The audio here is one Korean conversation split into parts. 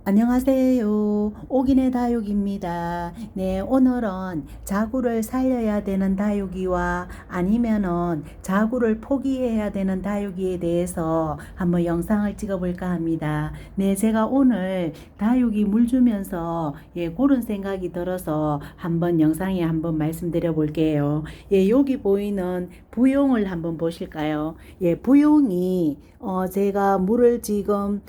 안녕하세요. 옥인의 다육입니다. 네, 오늘은 자구를 살려야 되는 다육이와 아니면은 자구를 포기해야 되는 다육이에 대해서 한번 영상을 찍어볼까 합니다. 네, 제가 오늘 다육이 물 주면서 그런 생각이 들어서 한번 영상에 한번 말씀드려 볼게요. 여기 보이는 부용을 한번 보실까요? 부용이 제가 물을 지금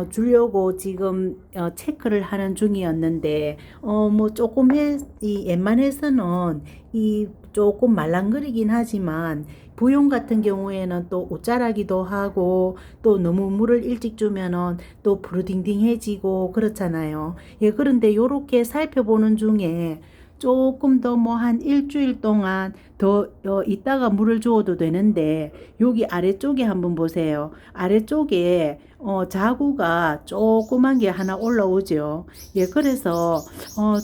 주려고 지금 체크를 하는 중이었는데 뭐 조금 이 웬만해서는 이 조금 말랑거리긴 하지만 부용 같은 경우에는 또 옷자라기도 하고 또 너무 물을 일찍 주면은 또 부르딩딩해지고 그렇잖아요. 그런데 요렇게 살펴보는 중에 조금 더 뭐 한 일주일 동안 더 있다가 물을 주어도 되는데 여기 아래쪽에 한번 보세요. 아래쪽에 자구가 조그만 게 하나 올라오죠. 그래서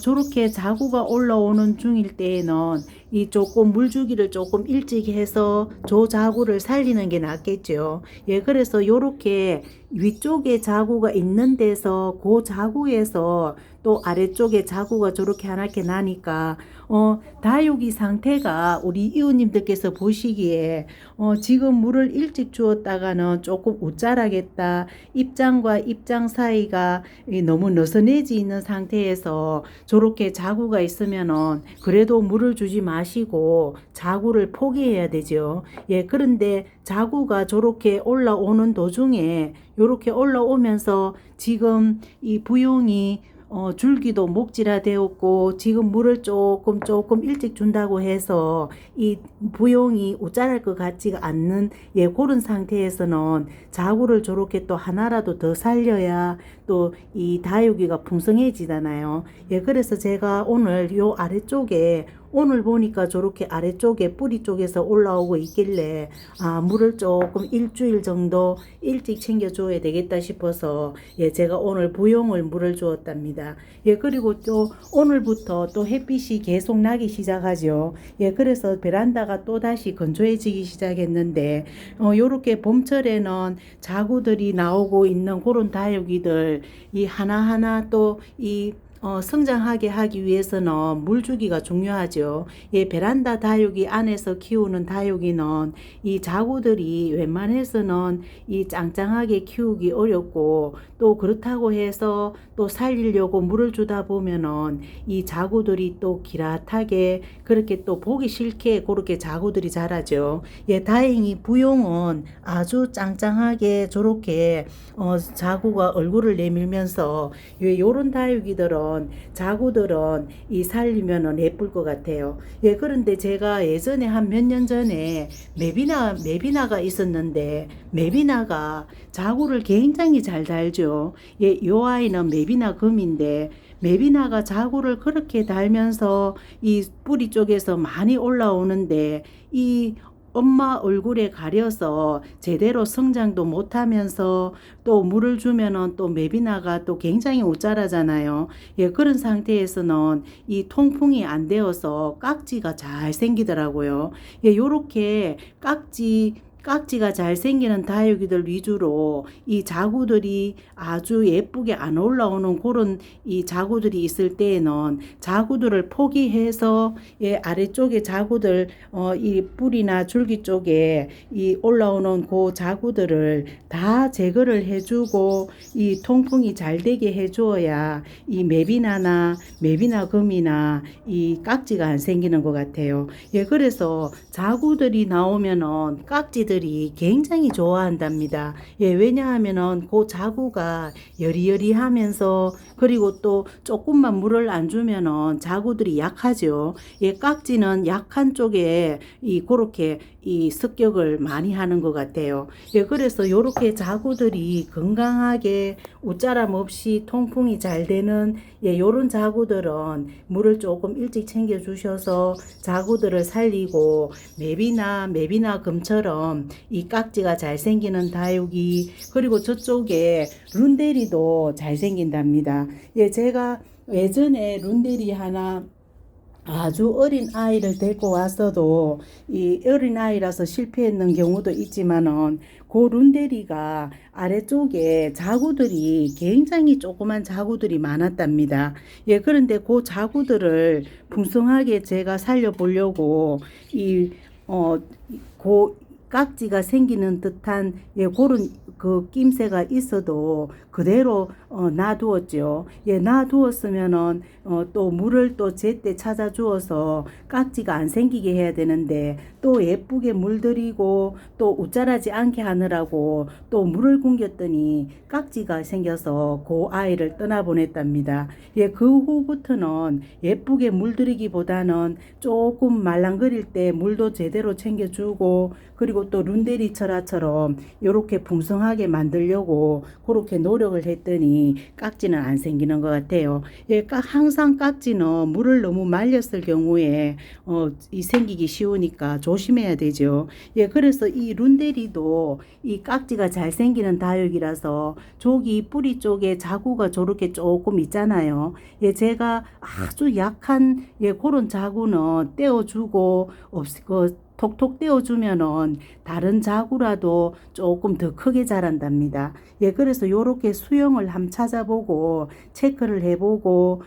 저렇게 자구가 올라오는 중일 때에는 이 조금 물주기를 조금 일찍 해서 저 자구를 살리는 게 낫겠죠. 그래서 요렇게 위쪽에 자구가 있는 데서 그 자구에서 또 아래쪽에 자구가 저렇게 하나씩 나니까 다육이 상태가 우리 이웃님들께서 보시기에 지금 물을 일찍 주었다가는 조금 웃자라겠다. 입장과 입장 사이가 너무 느슨해지 있는 상태에서 저렇게 자구가 있으면은 그래도 물을 주지 마시고 자구를 포기해야 되죠. 그런데 자구가 저렇게 올라오는 도중에 이렇게 올라오면서 지금 이 부용이 줄기도 목질화되었고 지금 물을 조금 일찍 준다고 해서 이 부용이 웃자랄 것 같지가 않는 그런 상태에서는 자구를 저렇게 또 하나라도 더 살려야 또 이 다육이가 풍성해지잖아요. 그래서 제가 오늘 요 아래쪽에 오늘 보니까 저렇게 아래쪽에 뿌리 쪽에서 올라오고 있길래 물을 조금 일주일 정도 일찍 챙겨줘야 되겠다 싶어서 제가 오늘 부용을 물을 주었답니다. 그리고 또 오늘부터 또 햇빛이 계속 나기 시작하죠. 그래서 베란다가 또 다시 건조해지기 시작했는데 요렇게 봄철에는 자구들이 나오고 있는 그런 다육이들 이 하나하나 또이 성장하게 하기 위해서는 물주기가 중요하죠. 베란다 다육이 안에서 키우는 다육이는 이 자구들이 웬만해서는 이 짱짱하게 키우기 어렵고 또 그렇다고 해서 또 살리려고 물을 주다 보면은 이 자구들이 또 기랏하게 그렇게 또 보기 싫게 그렇게 자구들이 자라죠. 다행히 부용은 아주 짱짱하게 저렇게 자구가 얼굴을 내밀면서 요런 다육이들은 자구들은 이 살리면은 예쁠 것 같아요. 그런데 제가 예전에 한 몇 년 전에 메비나가 있었는데 메비나가 자구를 굉장히 잘 달죠. 요 아이는 메비나 금인데 메비나가 자구를 그렇게 달면서 이 뿌리 쪽에서 많이 올라오는데 이 엄마 얼굴에 가려서 제대로 성장도 못하면서 또 물을 주면은 또 메비나가 또 굉장히 웃자라잖아요. 그런 상태에서는 이 통풍이 안 되어서 깍지가 잘 생기더라고요. 요렇게 깍지가 잘 생기는 다육이들 위주로 이 자구들이 아주 예쁘게 안 올라오는 그런 이 자구들이 있을 때에는 자구들을 포기해서 아래쪽에 자구들 이 뿌리나 줄기 쪽에 이 올라오는 그 자구들을 다 제거를 해주고 이 통풍이 잘 되게 해주어야 이 메비나 금이나 이 깍지가 안 생기는 것 같아요. 그래서 자구들이 나오면은 깍지들이 굉장히 좋아한답니다. 왜냐하면은 그 자구가 여리여리하면서 그리고 또 조금만 물을 안 주면은 자구들이 약하죠. 깍지는 약한 쪽에 그렇게 이 습격을 많이 하는 것 같아요. 그래서 요렇게 자구들이 건강하게 웃자람 없이 통풍이 잘 되는 요런 자구들은 물을 조금 일찍 챙겨 주셔서 자구들을 살리고 메비나 금처럼 이 깍지가 잘 생기는 다육이 그리고 저쪽에 룬데리도 잘 생긴답니다. 제가 예전에 룬데리 하나 아주 어린 아이를 데리고 왔어도 이 어린 아이라서 실패했는 경우도 있지만은 그 룬데리가 아래쪽에 자구들이 굉장히 조그만 자구들이 많았답니다. 예, 그런데 그 자구들을 풍성하게 제가 살려보려고 그 깍지가 생기는 듯한 그런 그 낌새가 있어도 그대로 놔두었죠. 예, 놔두었으면은 또 물을 또 제때 찾아 주어서 깍지가 안 생기게 해야 되는데 또 예쁘게 물들이고 또 웃자라지 않게 하느라고 또 물을 굶겼더니 깍지가 생겨서 그 아이를 떠나보냈답니다. 예, 그 후부터는 예쁘게 물들이기보다는 조금 말랑거릴 때 물도 제대로 챙겨주고 그리고 또 룬데리 철화처럼 이렇게 풍성하게 만들려고 그렇게 노력을 했더니 깍지는 안 생기는 것 같아요. 예, 항상 깍지는 물을 너무 말렸을 경우에 생기기 쉬우니까 조심해야 되죠. 예, 그래서 이 룬데리도 이 깍지가 잘 생기는 다육이라서 저기 뿌리 쪽에 자구가 저렇게 조금 있잖아요. 예, 제가 아주 약한 그런 자구는 떼어주고 톡톡 떼어주면은 다른 자구라도 조금 더 크게 자란답니다. 예, 그래서 요렇게 수영을 한번 찾아보고 체크를 해보고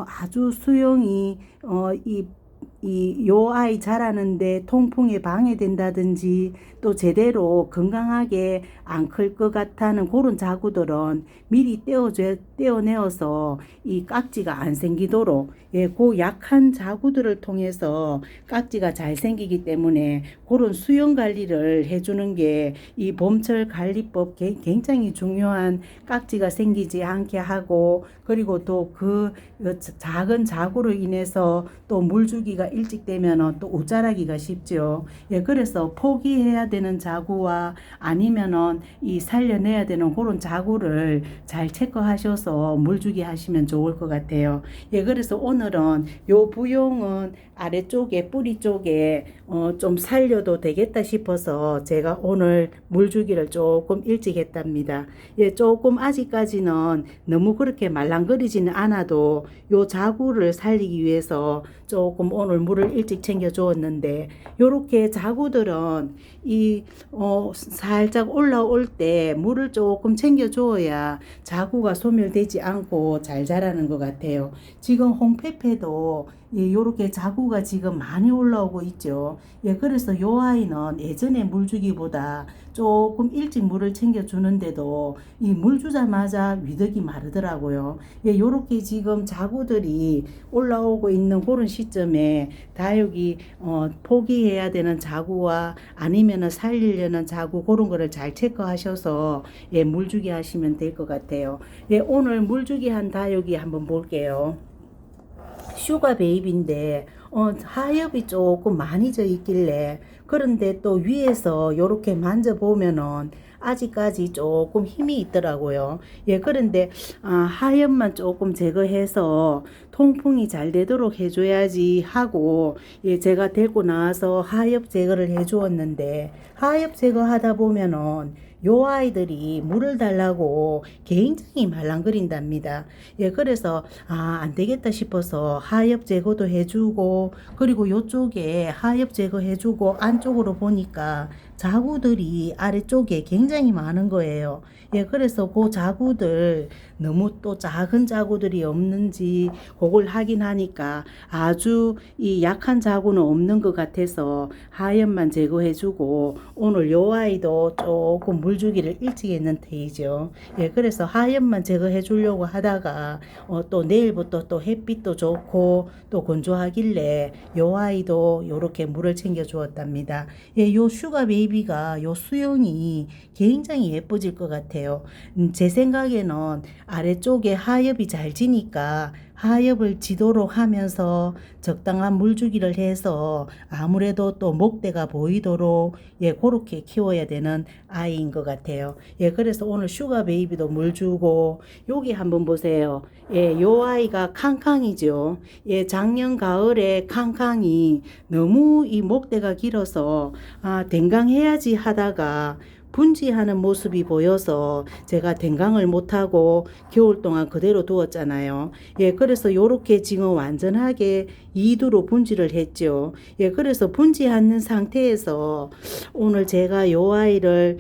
아주 수영이 요 아이 자라는데 통풍에 방해된다든지 또 제대로 건강하게 안 클 것 같다는 그런 자구들은 미리 떼어내어서 이 깍지가 안 생기도록 그 약한 자구들을 통해서 깍지가 잘 생기기 때문에 그런 수영 관리를 해주는 게 이 봄철 관리법 굉장히 중요한 깍지가 생기지 않게 하고 그리고 또 그 작은 자구로 인해서 또 물주기가 일찍 되면 또 옷자라기가 쉽죠. 예, 그래서 포기해야 되는 자구와 아니면은 이 살려내야 되는 그런 자구를 잘 체크하셔서 물주기 하시면 좋을 것 같아요. 예, 그래서 오늘은 요 부용은 아래쪽에 뿌리 쪽에 좀 살려도 되겠다 싶어서 제가 오늘 물주기를 조금 일찍 했답니다. 예, 조금 아직까지는 너무 그렇게 말랑거리지는 않아도 요 자구를 살리기 위해서 조금 오늘 물을 일찍 챙겨 주었는데 요렇게 자구들은 살짝 올라올 때 물을 조금 챙겨 주어야 자구가 소멸되지 않고 잘 자라는 것 같아요. 지금 홍페페도 요렇게 자구가 지금 많이 올라오고 있죠. 예, 그래서 요 아이는 예전에 물 주기보다 조금 일찍 물을 챙겨 주는데도 이 물 주자마자 위덕이 마르더라고요. 예, 요렇게 지금 자구들이 올라오고 있는 그런 시점에 다육이 포기해야 되는 자구와 아니면은 살리려는 자구 그런 거를 잘 체크하셔서 예, 물주기 하시면 될 것 같아요. 예, 오늘 물주기 한 다육이 한번 볼게요. 슈가 베이비인데 하엽이 조금 많이 져 있길래 그런데 또 위에서 요렇게 만져보면은 아직까지 조금 힘이 있더라고요. 예, 그런데 하엽만 조금 제거해서 통풍이 잘 되도록 해줘야지 하고 예, 제가 데리고 나와서 하엽 제거를 해주었는데 하엽 제거하다 보면은 요 아이들이 물을 달라고 굉장히 말랑거린답니다. 예, 그래서 안 되겠다 싶어서 하엽 제거도 해주고 그리고 요쪽에 하엽 제거 해주고 안쪽으로 보니까 자구들이 아래쪽에 굉장히 많은 거예요. 예, 그래서 그 자구들 너무 또 작은 자구들이 없는지 그걸 확인하니까 아주 이 약한 자구는 없는 것 같아서 하엽만 제거해주고 오늘 요 아이도 조금 물주기를 일찍 했는 테이죠. 예, 그래서 하엽만 제거해 주려고 하다가 또 내일부터 또 햇빛도 좋고 또 건조하길래 요 아이도 요렇게 물을 챙겨 주었답니다. 예, 요 슈가 베이비가 요 수영이 굉장히 예뻐질 것 같아요. 제 생각에는 아래쪽에 하엽이 잘 지니까 하엽을 지도록 하면서 적당한 물주기를 해서 아무래도 또 목대가 보이도록 예, 그렇게 키워야 되는 아이인 것 같아요. 예, 그래서 오늘 슈가 베이비도 물 주고 여기 한번 보세요. 예, 요 아이가 캉캉이죠. 예, 작년 가을에 캉캉이 너무 이 목대가 길어서 댕강해야지 하다가 분지하는 모습이 보여서 제가 댕강을 못하고 겨울 동안 그대로 두었잖아요. 예, 그래서 요렇게 지금 완전하게 2두로 분지를 했죠. 예, 그래서 분지하는 상태에서 오늘 제가 요 아이를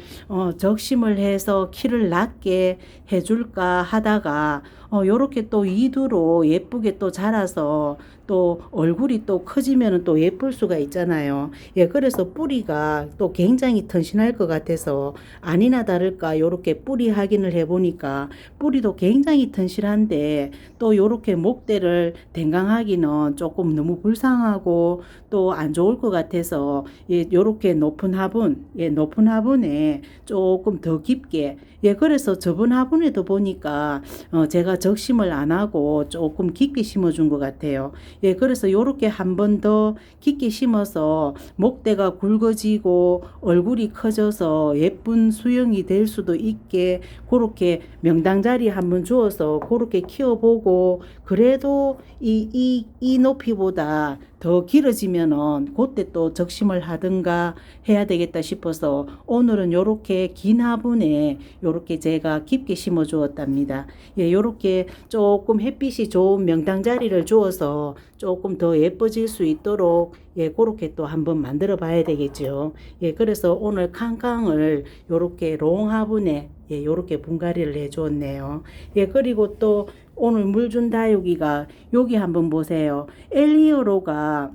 적심을 해서 키를 낮게 해줄까 하다가 요렇게 또 2두로 예쁘게 또 자라서 또 얼굴이 또 커지면 또 예쁠 수가 있잖아요. 예, 그래서 뿌리가 또 굉장히 튼실할 것 같아서 아니나 다를까 요렇게 뿌리 확인을 해보니까 뿌리도 굉장히 튼실한데 또 요렇게 목대를 댕강하기는 조금 너무 불쌍하고 또 안 좋을 것 같아서 예, 요렇게 높은 화분, 예, 높은 화분에 조금 더 깊게 예, 그래서 저번 화분에도 보니까 제가 적심을 안 하고 조금 깊게 심어준 것 같아요. 예, 그래서 요렇게 한 번 더 깊게 심어서 목대가 굵어지고 얼굴이 커져서 예쁜 수영이 될 수도 있게 그렇게 명당자리 한번 주어서 그렇게 키워보고 그래도 이 높이보다 더 길어지면은 그때 또 적심을 하든가 해야 되겠다 싶어서 오늘은 요렇게 긴 화분에 요렇게 제가 깊게 심어 주었답니다. 예, 요렇게 조금 햇빛이 좋은 명당자리를 주어서 조금 더 예뻐질 수 있도록 예, 그렇게 또 한번 만들어 봐야 되겠죠. 예, 그래서 오늘 칸칸을 요렇게 롱 화분에 예, 요렇게 분갈이를 해 주었네요. 예, 그리고 또 오늘 물 준 다육이가 여기 한번 보세요. 엘리오로가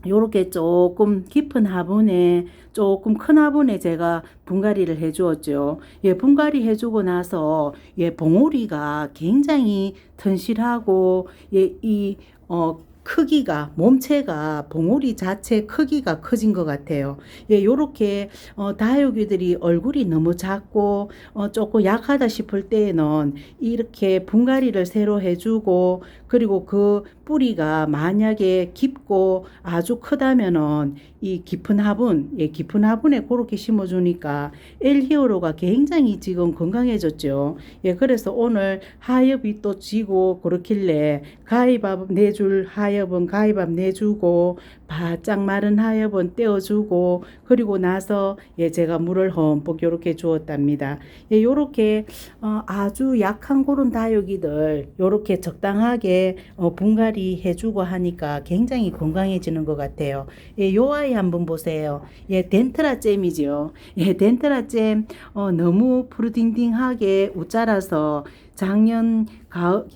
요렇게 조금 깊은 화분에 조금 큰 화분에 제가 분갈이를 해 주었죠. 예, 분갈이 해 주고 나서 예, 봉오리가 굉장히 튼실하고 예, 크기가 몸체가 봉오리 자체 크기가 커진 것 같아요. 예, 요렇게 다육이들이 얼굴이 너무 작고 조금 약하다 싶을 때에는 이렇게 분갈이를 새로 해주고 그리고 그 뿌리가 만약에 깊고 아주 크다면은 이 깊은 화분, 예, 깊은 화분에 그렇게 심어주니까 엘히어로가 굉장히 지금 건강해졌죠. 예, 그래서 오늘 하엽이 또 지고 그렇길래 가위밥 내줄 하엽은 가위밥 내주고 바짝 마른 하엽은 떼어주고 그리고 나서 예, 제가 물을 흠뻑 요렇게 주었답니다. 예, 요렇게 아주 약한 그런 다육이들 요렇게 적당하게 분갈이 해주고 하니까 굉장히 건강해지는 것 같아요. 예, 요 아이 한번 보세요. 예, 덴트라잼이죠. 예, 덴트라잼 너무 푸르딩딩하게 웃자라서 작년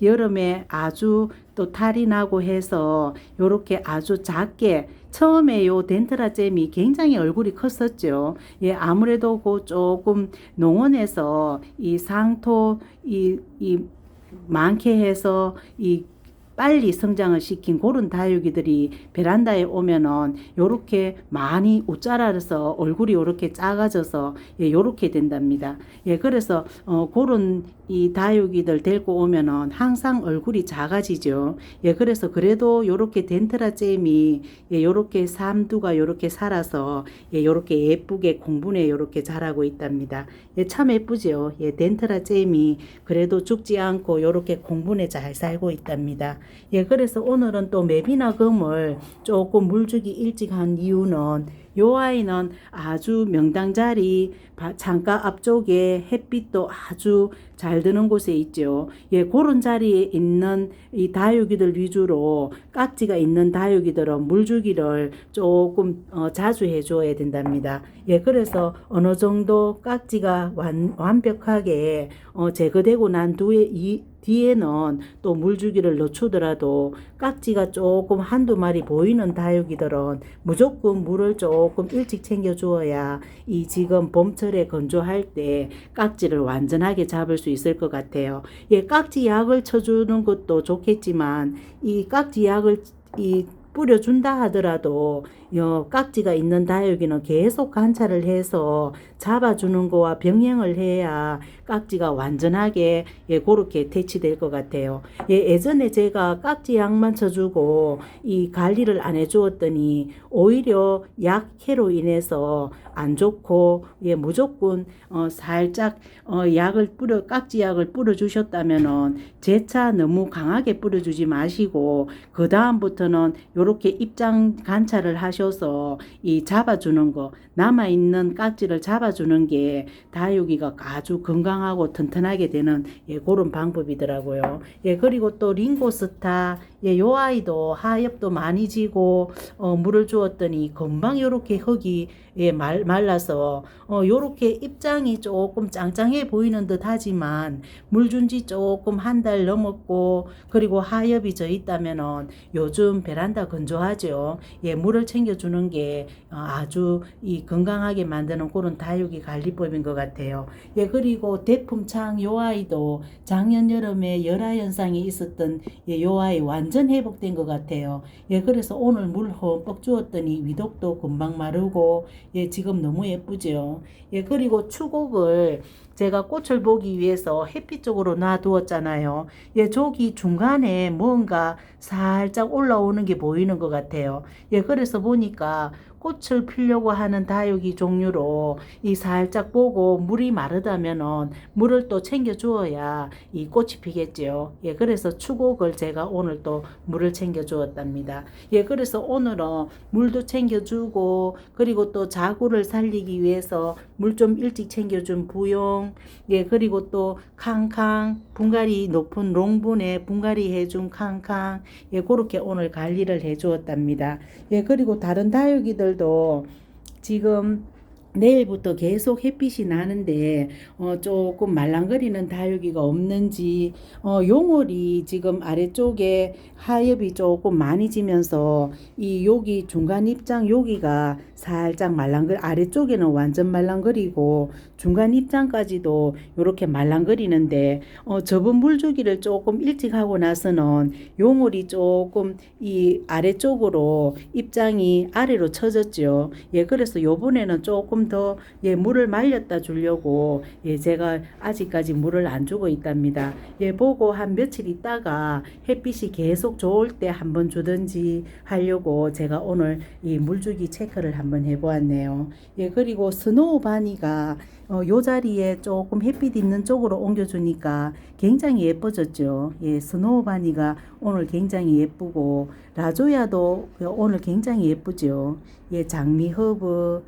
여름에 아주 또 탈이 나고 해서 요렇게 아주 작게 처음에 요 덴트라잼이 굉장히 얼굴이 컸었죠. 예, 아무래도 그 조금 농원에서 이 상토 이 많게 해서 이 빨리 성장을 시킨 그런 다육이들이 베란다에 오면은 요렇게 많이 웃자라서 얼굴이 요렇게 작아져서 예, 요렇게 된답니다. 예, 그래서 그런 이 다육이들 데리고 오면은 항상 얼굴이 작아지죠. 예, 그래서 그래도 요렇게 덴트라잼이 예, 요렇게 삼두가 요렇게 살아서 예, 요렇게 예쁘게 공분에 요렇게 자라고 있답니다. 예, 참 예쁘죠. 예, 덴트라잼이 그래도 죽지 않고 요렇게 공분에 잘 살고 있답니다. 예, 그래서 오늘은 또 매비나 금을 조금 물주기 일찍 한 이유는 요 아이는 아주 명당자리 창가 앞쪽에 햇빛도 아주 잘 드는 곳에 있죠. 예, 그런 자리에 있는 이 다육이들 위주로 깍지가 있는 다육이들은 물주기를 조금 자주 해줘야 된답니다. 예, 그래서 어느 정도 깍지가 완벽하게 제거되고 난 뒤에는 또 물주기를 늦추더라도 깍지가 조금 한두 마리 보이는 다육이들은 무조건 물을 조금 일찍 챙겨 주어야 이 지금 봄철에 건조할 때 깍지를 완전하게 잡을 수 있을 것 같아요. 예, 깍지 약을 쳐주는 것도 좋겠지만 이 깍지 약을 뿌려준다 하더라도 깍지가 있는 다육이는 계속 관찰을 해서 잡아주는 거와 병행을 해야 깍지가 완전하게 예, 그렇게 퇴치될 것 같아요. 예, 예전에 제가 깍지 약만 쳐주고 이 관리를 안 해주었더니 오히려 약해로 인해서 안 좋고 예, 무조건 살짝 깍지 약을 뿌려주셨다면은 재차 너무 강하게 뿌려주지 마시고 그 다음부터는 요렇게 입장 관찰을 하셔서 이 잡아주는 거, 남아있는 깍지를 잡아주는 게 다육이가 아주 건강하고 튼튼하게 되는 그런 방법이더라고요. 그리고 또 링고스타, 요 아이도 하엽도 많이 지고 물을 주었더니 금방 요렇게 흙이 말라서 요렇게 입장이 조금 짱짱해 보이는 듯 하지만 물 준 지 조금 한 달 넘었고 그리고 하엽이 져 있다면은 요즘 베란다 건조하죠. 물을 챙겨주는 게 아주 이 건강하게 만드는 그런 다육이 관리법인 것 같아요. 그리고 대품창 요 아이도 작년 여름에 열화 현상이 있었던 요 아이 완전 회복된 것 같아요. 그래서 오늘 물 흠뻑 주었더니 위독도 금방 마르고 지금 너무 예쁘죠. 그리고 추곡을 제가 꽃을 보기 위해서 햇빛 쪽으로 놔두었잖아요. 저기 중간에 뭔가 살짝 올라오는 게 보이는 것 같아요. 그래서 보니까 꽃을 피려고 하는 다육이 종류로 이 살짝 보고 물이 마르다면은 물을 또 챙겨 주어야 이 꽃이 피겠죠. 그래서 추곡을 제가 오늘 또 물을 챙겨 주었답니다. 그래서 오늘은 물도 챙겨 주고 그리고 또 자구를 살리기 위해서 물 좀 일찍 챙겨준 부용, 그리고 또 캉캉 분갈이 높은 롱분에 분갈이 해준 캉캉, 그렇게 오늘 관리를 해 주었답니다. 그리고 다른 다육이들도 지금 내일부터 계속 햇빛이 나는데 조금 말랑거리는 다육이가 없는지 용월이 지금 아래쪽에 하엽이 조금 많이 지면서 이 여기 중간 입장 여기가 살짝 아래쪽에는 완전 말랑거리고 중간 입장까지도 이렇게 말랑거리는데 저번 물주기를 조금 일찍 하고 나서는 용월이 조금 이 아래쪽으로 입장이 아래로 처졌죠. 그래서 요번에는 조금 더 물을 말렸다 주려고 제가 아직까지 물을 안 주고 있답니다. 보고 한 며칠 있다가 햇빛이 계속 좋을 때 한번 주든지 하려고 제가 오늘 이 물주기 체크를 한번 해보았네요. 그리고 스노우 바니가 요 자리에 조금 햇빛 있는 쪽으로 옮겨주니까 굉장히 예뻐졌죠. 스노우 바니가 오늘 굉장히 예쁘고 라조야도 오늘 굉장히 예쁘죠. 장미 허브,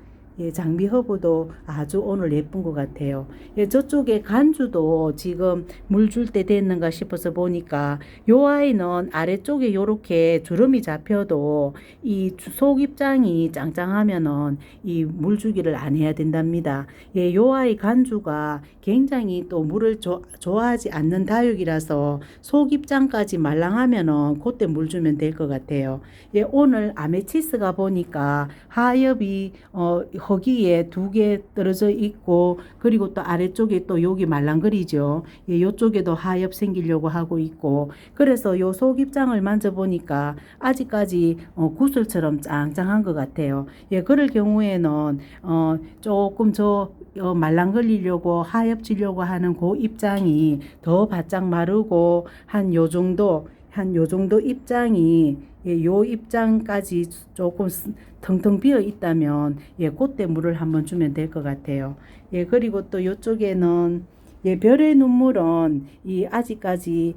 장미 허브도 아주 오늘 예쁜 것 같아요. 저쪽에 간주도 지금 물 줄 때 됐는가 싶어서 보니까 요 아이는 아래쪽에 요렇게 주름이 잡혀도 이 속입장이 짱짱하면은 이 물 주기를 안 해야 된답니다. 요 아이 간주가 굉장히 또 물을 좋아하지 않는 다육이라서 속입장까지 말랑하면은 그때 물 주면 될 것 같아요. 오늘 아메치스가 보니까 하엽이 거기에 2개 떨어져 있고 그리고 또 아래쪽에 또 여기 말랑거리죠. 요쪽에도 하엽 생기려고 하고 있고 그래서 요 속입장을 만져보니까 아직까지 구슬처럼 짱짱한 것 같아요. 그럴 경우에는 조금 말랑거리려고 하엽지려고 하는 그 입장이 더 바짝 마르고 한 요 정도 입장이 요 입장까지 조금 텅텅 비어 있다면 그때 물을 한번 주면 될 것 같아요. 그리고 또 요쪽에는 별의 눈물은 아직까지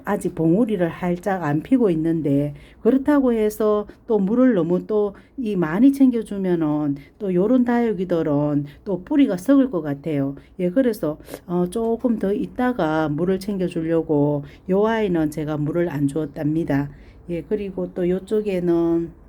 아직 봉우리를 활짝 안 피고 있는데 그렇다고 해서 또 물을 너무 또 많이 챙겨주면은 또 요런 다육이들은 또 뿌리가 썩을 것 같아요. 그래서 조금 더 있다가 물을 챙겨주려고 요 아이는 제가 물을 안 주었답니다. 그리고 또 요쪽에는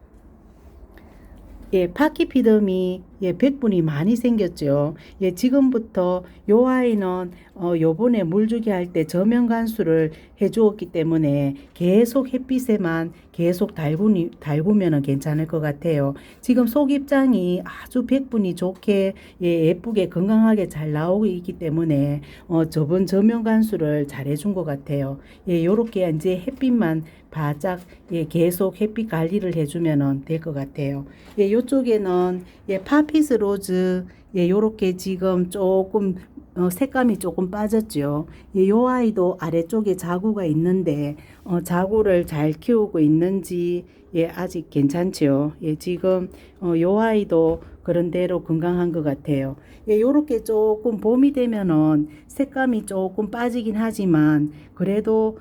파키피덤이 백분이 많이 생겼죠. 지금부터 요 아이는 요번에 물주기 할 때 저면 간수를 해 주었기 때문에 계속 햇빛에만 계속 달구면은 괜찮을 것 같아요. 지금 속 입장이 아주 백분이 좋게 예쁘게 건강하게 잘 나오고 있기 때문에 저번 저면 간수를 잘 해준 것 같아요. 요렇게 이제 햇빛만 바짝 계속 햇빛 관리를 해주면 될 것 같아요. 요쪽에는 파피스 로즈 요렇게 지금 조금 색감이 조금 빠졌죠. 요 아이도 아래쪽에 자구가 있는데 자구를 잘 키우고 있는지 예, 아직 괜찮죠. 예, 지금 요 아이도 그런 대로 건강한 것 같아요. 예, 요렇게 조금 봄이 되면은 색감이 조금 빠지긴 하지만 그래도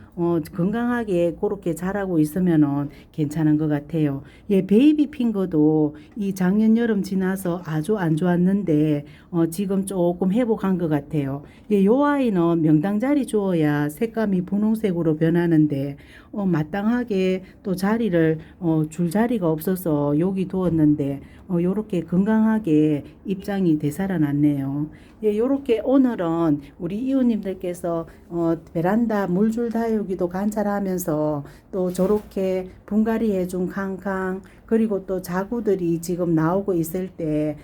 건강하게 그렇게 자라고 있으면은 괜찮은 것 같아요. 예, 베이비 핑거도 이 작년 여름 지나서 아주 안 좋았는데 지금 조금 회복한 것 같아요. 예, 요 아이는 명당자리 주어야 색감이 분홍색으로 변하는데 마땅하게 또 자리를 줄 자리가 없어서 여기 두었는데 요렇게 건강하게 입장이 되살아났네요. 예, 요렇게 오늘은 우리 이웃님들께서 베란다 물줄 다육이도 관찰하면서 또 저렇게 분갈이 해준 캉캉 그리고 또 자구들이 지금 나오고 있을 때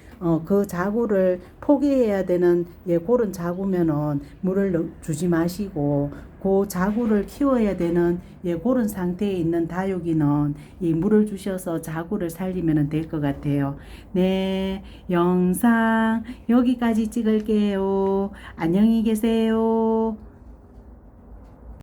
그 자구를 포기해야 되는 예, 그런 자구면은 물을 주지 마시고 그 자구를 키워야 되는 예, 그런 상태에 있는 다육이는 이 물을 주셔서 자구를 살리면 될 것 같아요. 네, 영상 여기까지 찍을게요. 안녕히 계세요.